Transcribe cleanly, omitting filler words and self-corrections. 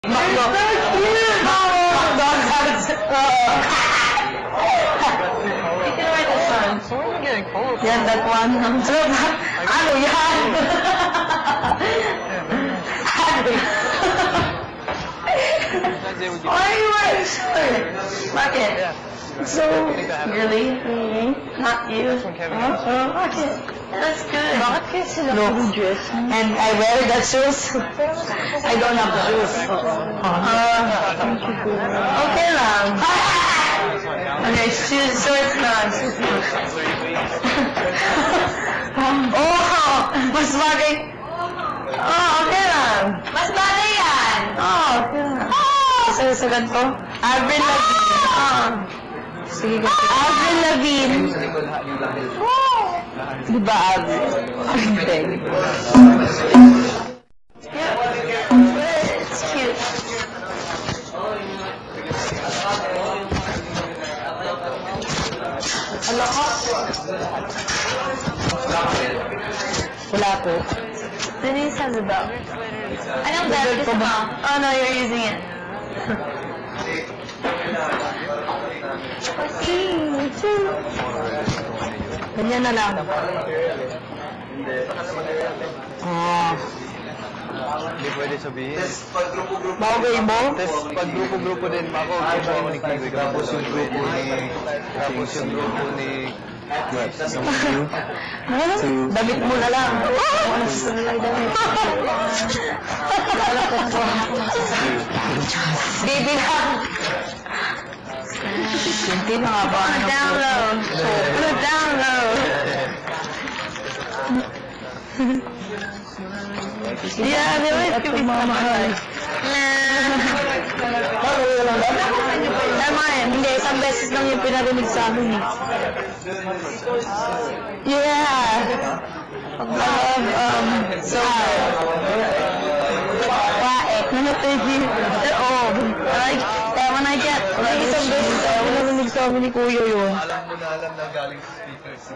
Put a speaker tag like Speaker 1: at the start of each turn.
Speaker 1: Yan, that one. Ano yan? Why are you wearing short? Bakit? So, really? Not you? Bakit? That's good. Bakit kayo sila dress? And I wear that shoes. I don't have shoes. Okay lang. Okay, shorts lang. Oh, mas bagay. Oh, okay lang. Mas bagay yan. Oh, okay lang. Sa ganito? Avril Lavigne. Sige kasi. Avril Lavigne. Diba, Avril? It's cute. Wala ko? Wala po. Denise has a belt. I know that. It's a belt. Oh no, you're using it. Ganyan na lang.
Speaker 2: Hindi pwede sabihin.
Speaker 1: Bagay mo?
Speaker 2: Tapos pag grupo-grupo din ako, tapos yung grupo ni
Speaker 1: Damit mo na lang. Ano sa nilay damit? Baby lang. Hindi na nga ba? Down low. Down low. Yeah, they always give me mamahal. Tama eh. Hindi, isang beses lang yung pinarinig sa amin eh. Yeah. So, wae. Oo. Like, when I get, like, isang beses ako pinarinig sa amin ni Kuya yun.
Speaker 2: alam mo na alam na galing sa speakers.